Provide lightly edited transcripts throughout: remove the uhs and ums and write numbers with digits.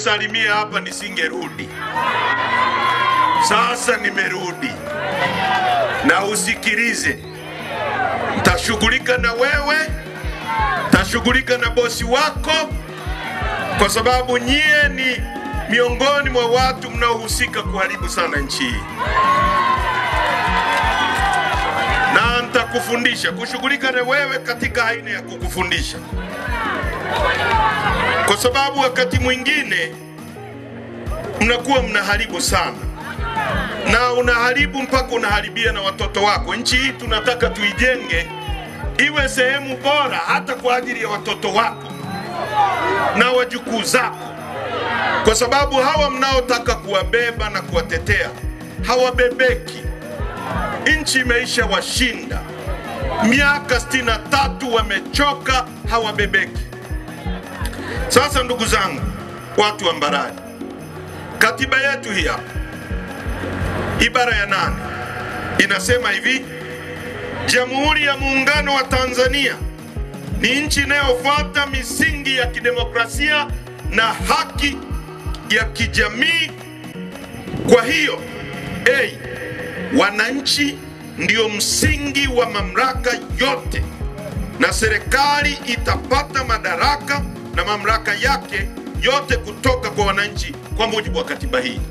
Salimia hapa nisingerudi. Sasa nimerudi. Na usikilize. Tashughulika na wewe, tashughulika na bosi wako, kwa sababu nyie ni miongoni mwa watu mnaohusika kuharibu sana nchi hii. Na nitakufundisha kushughulika na wewe katika aina ya kukufundisha. Kwa sababu wakati mwingine mnakuwa mnaharibu sana. Na unaharibu mpaka unaharibia na watoto wako. Nchi hii tunataka tuijenge iwe sehemu bora hata kwa ajili ya watoto wako na wajukuu zako. Kwa sababu hawa mnaotaka kuwabeba na kuwatetea hawabebeki. Nchi imeisha washinda. Miaka 63 wamechoka, hawabebeki. Sasa ndugu zangu, watu wa Mbarali, katiba yetu hii hapa, ibara ya 8 inasema hivi: Jamhuri ya Muungano wa Tanzania ni nchi inayofuata misingi ya kidemokrasia na haki ya kijamii. Kwa hiyo, wananchi ndio msingi wa mamlaka yote, na serikali itapata madaraka na mamlaka yake yote kutoka kwa wananchi kwa mujibu wa katiba hii.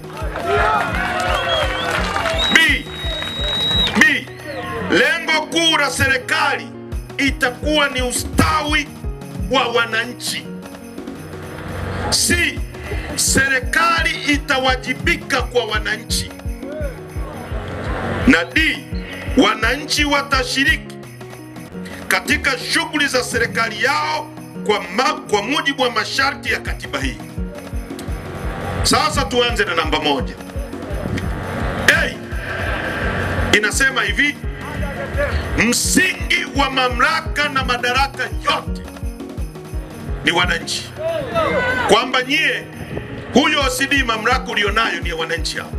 B. Lengo kuu la serikali itakuwa ni ustawi wa wananchi. C. Serikali itawajibika kwa wananchi. Na D. Wananchi watashiriki katika shughuli za serikali yao kwa mujibu wa masharti ya katiba hii. Sasa tuanze na namba 1. Inasema hivi: msingi wa mamlaka na madaraka yote ni wananchi. Kwamba nyie, huyo OCD, mamlaka ulionayo ni wananchi hao.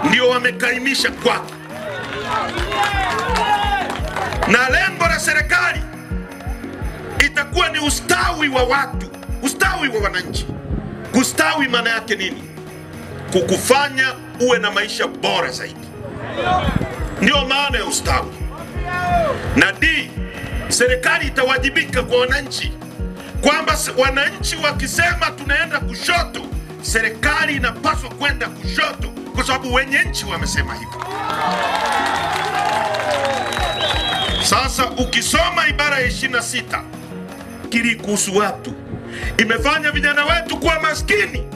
Ndio wamekaimisha kwako. Na lengo la serikali itakuwa ni ustawi wa watu, ustawi wa wananchi. Kustawi maana yake nini? Kukufanya uwe na maisha bora zaidi. Ndio maana ya ustawi. Na D, serikali itawajibika kwa wananchi, kwamba wananchi wakisema tunaenda kushoto, serikali inapaswa kwenda kushoto, kwa sababu wenye nchi wamesema hivyo. Sasa ukisoma ibara ya 26 kiri kuhusu watu, imefanya vijana wetu kuwa maskini.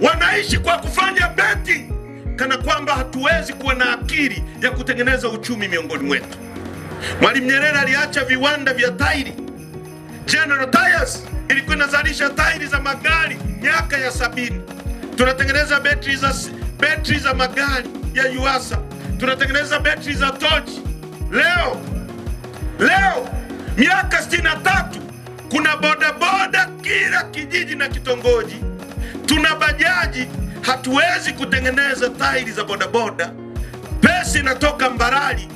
Wanaishi kwa kufanya betting, kana kwamba hatuwezi kuwa na akili ya kutengeneza uchumi miongoni mwetu. Mwalimu Nyerere aliacha viwanda vya tairi. General Tyres ilikuwa inazalisha tairi za magari miaka ya 70. Tunatengeneza betri za magari ya Yuasa. Tunatengeneza betri za tochi. Leo miaka 63 kuna bodaboda kila kijiji na kitongoji. Tuna bajaji. Hatuwezi kutengeneza tairi za bodaboda. Pesa inatoka Mbarali,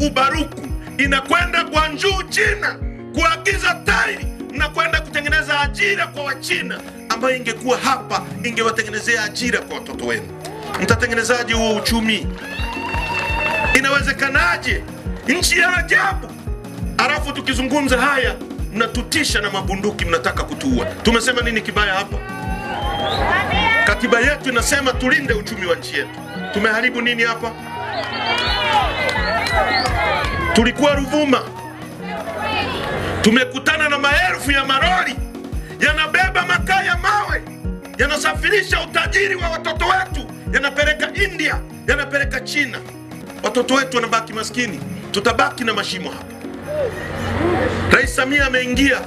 Ubaruku, inakwenda Guangzhou, China, kuagiza tairi na kwenda kutengeneza ajira kwa Wachina, ambayo ingekuwa hapa ingewatengenezea ajira kwa watoto wenu. Mtatengenezaje huo uchumi? Inawezekanaje? Nchi ya ajabu. Alafu tukizungumza haya mnatutisha na mabunduki, mnataka kutuua. Tumesema nini kibaya hapa? Katiba yetu inasema tulinde uchumi wa nchi yetu. Tumeharibu nini hapa? Tulikuwa Ruvuma, tumekutana na maelfu ya maroli yanabeba makaa ya mawe, yanasafirisha utajiri wa watoto wetu, yanapeleka India, yanapeleka China. Watoto wetu wanabaki maskini, tutabaki na mashimo hapa. Rais Samia ameingia,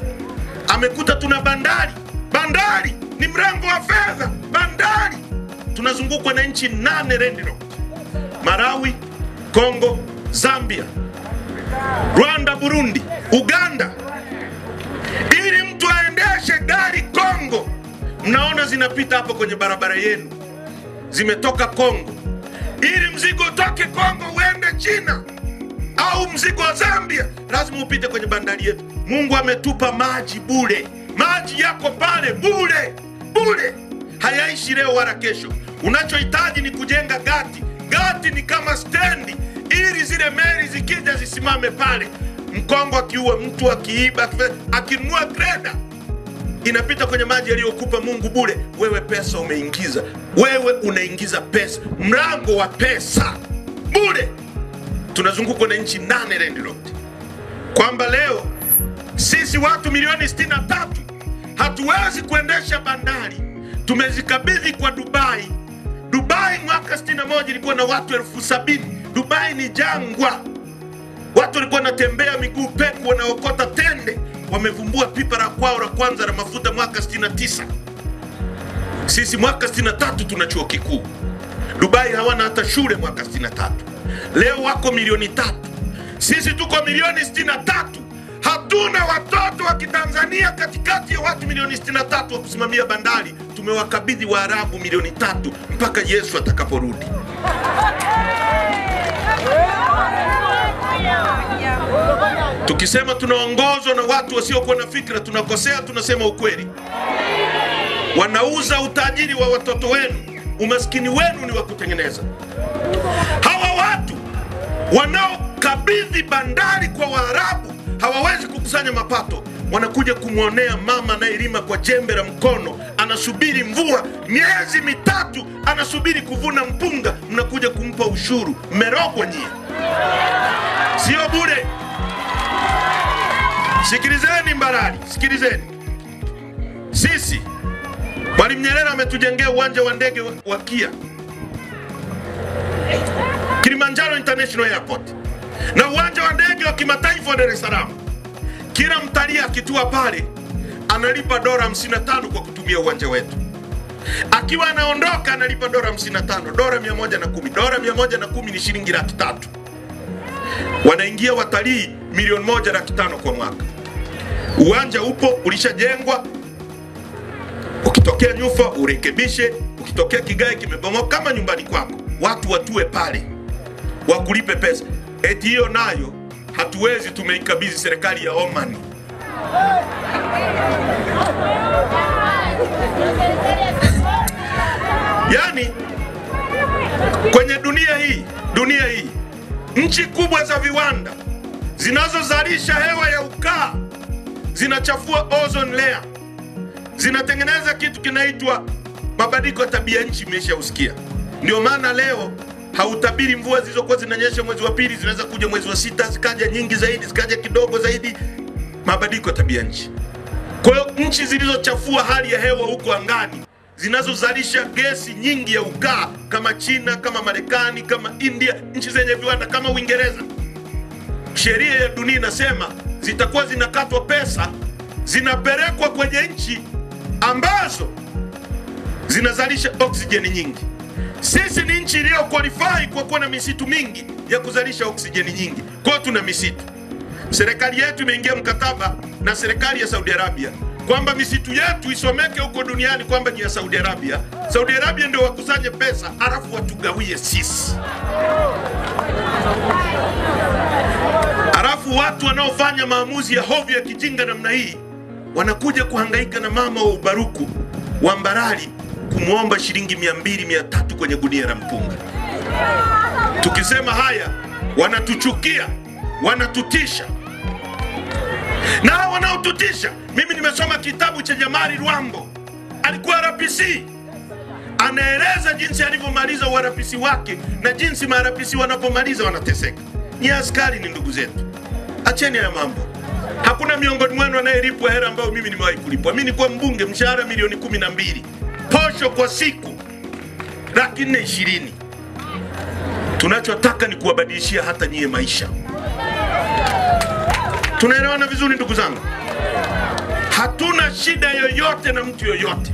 amekuta tuna bandari. Bandari ni mrengo wa fedha. Bandari tunazungukwa na nchi 8 landlocked: Malawi, Kongo, Zambia, Rwanda, Burundi, Uganda. Ili mtu aendeshe gari Kongo, mnaona zinapita hapo kwenye barabara yenu, zimetoka Kongo. Ili mzigo utoke Kongo uende China au mzigo wa Zambia, lazima upite kwenye bandari yetu. Mungu ametupa maji bure. Maji yako pale bure. hayaishi leo wala kesho. Unachohitaji ni kujenga gati. Gati ni kama stendi, ili zile meli zikija zisimame pale. Mkongo akiua mtu, akiiba, akinunua greda, inapita kwenye maji yaliyokupa Mungu bure. Wewe pesa umeingiza, wewe unaingiza pesa, mlango wa pesa bure. Tunazungukwa na nchi 8 landlocked, kwamba leo sisi watu milioni 63 hatuwezi kuendesha bandari. Tumezikabidhi kwa Dubai. Dubai mwaka 61 ilikuwa na watu 70,000. Dubai ni jangwa, watu walikuwa wanatembea miguu peku, wanaokota tende. Wamevumbua pipa la kwao la kwanza la mafuta mwaka 69. Sisi mwaka 63 tuna chuo kikuu. Dubai hawana hata shule mwaka 63. Leo wako milioni 3. Sisi tuko milioni 63. Hatuna watoto wa Kitanzania katikati ya watu milioni 63 wa kusimamia bandari. Tumewakabidhi Waarabu milioni 3 mpaka Yesu atakaporudi. Tukisema tunaongozwa na watu wasiokuwa na fikra, tunakosea. Tunasema ukweli. Wanauza utajiri wa watoto wenu. Umaskini wenu ni wa kutengeneza. Hawa watu wanaokabidhi bandari kwa Waarabu hawawezi kukusanya mapato. Wanakuja kumwonea mama anayelima kwa jembe la mkono, anasubiri mvua miezi 3, anasubiri kuvuna mpunga. Mnakuja kumpa ushuru. Mmerogwa nyie, sio bure. Sikilizeni Mbarali, sikilizeni. Sisi Mwalimu Nyerere ametujengea uwanja wa ndege wa KIA, Kilimanjaro International Airport, na uwanja wa ndege wa kimataifa wa Dar es Salaam. Kila mtalii akitua pale analipa dola 55 kwa kutumia uwanja wetu. Akiwa anaondoka analipa dola 55, dola 110. Dola 110 ni shilingi 300,000. Wanaingia watalii milioni 1,500,000 kwa mwaka. Uwanja upo, ulishajengwa. Ukitokea Nyufa urekebishe, ukitokea Kigai kimebomoka kama nyumbani kwako. Watu watue pale, wakulipe pesa. Eti hiyo nayo hatuwezi, tumeikabidhi serikali ya Oman. Yani kwenye dunia hii nchi kubwa za viwanda zinazozalisha hewa ya ukaa zinachafua ozone layer, zinatengeneza kitu kinaitwa mabadiliko ya tabia nchi. Mmeshausikia? Ndio maana leo hautabiri mvua zilizokuwa zinanyesha mwezi wa pili zinaweza kuja mwezi wa 6, zikaja nyingi zaidi, zikaja kidogo zaidi. Mabadiliko ya tabia nchi. Kwa hiyo nchi zilizochafua hali ya hewa huko angani, zinazozalisha gesi nyingi ya ukaa, kama China, kama Marekani, kama India, nchi zenye viwanda kama Uingereza, sheria ya dunia inasema zitakuwa zinakatwa pesa, zinapelekwa kwenye nchi ambazo zinazalisha oksijeni nyingi. Sisi ni nchi iliyo qualify kwa kuwa na misitu mingi ya kuzalisha oksijeni nyingi. Kwa hiyo tuna misitu. Serikali yetu imeingia mkataba na serikali ya Saudi Arabia kwamba misitu yetu isomeke huko duniani kwamba ni ya Saudi Arabia. Saudi Arabia ndio wakusanye pesa, alafu watugawie sisi. Alafu watu wanaofanya maamuzi ya hovyo ya kijinga namna hii wanakuja kuhangaika na mama wa Ubaruku wa Mbarali kumuomba shilingi 200-300 kwenye gunia la mpunga. Tukisema haya wanatuchukia, wanatutisha. Na wanaotutisha, mimi nimesoma kitabu cha Jamari Rwambo, alikuwa RPC. Anaeleza jinsi alivyomaliza uRPC wake na jinsi maRPC wanapomaliza wanateseka. Ni askari, ni ndugu zetu. Acheni haya mambo. Hakuna miongoni mwenu anayelipwa hela ambayo mimi nimewahi kulipwa. Mimi nilikuwa mbunge, mshahara milioni 12. Posho kwa siku 420. Tunachotaka ni kuwabadilishia hata nyie maisha. Tunaelewana vizuri ndugu zangu? Hatuna shida yoyote na mtu yoyote.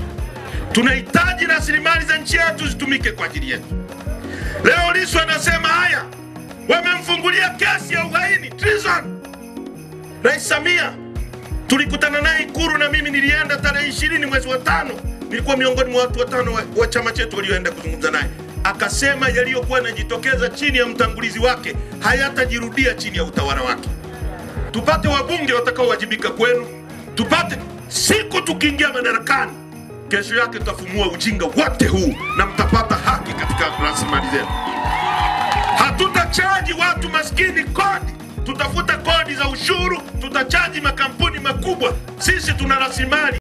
Tunahitaji rasilimali za nchi yetu zitumike kwa ajili yetu. Leo Lissu anasema haya, wamemfungulia kesi ya uhaini, treason. Rais Samia tulikutana naye Ikulu na mimi nilienda tarehe 20 mwezi wa 5. Nilikuwa miongoni mwa watu 5 wa chama chetu walioenda kuzungumza naye. Akasema yaliyokuwa yanajitokeza chini ya mtangulizi wake hayatajirudia chini ya utawala wake. Tupate wabunge watakaowajibika kwenu. Tupate siku tukiingia madarakani kesho yake tutafumua ujinga wote huu na mtapata haki katika rasilimali zenu. Hatutachaji watu maskini kodi, tutafuta kodi za ushuru, tutachaji makampuni makubwa. Sisi tuna rasilimali.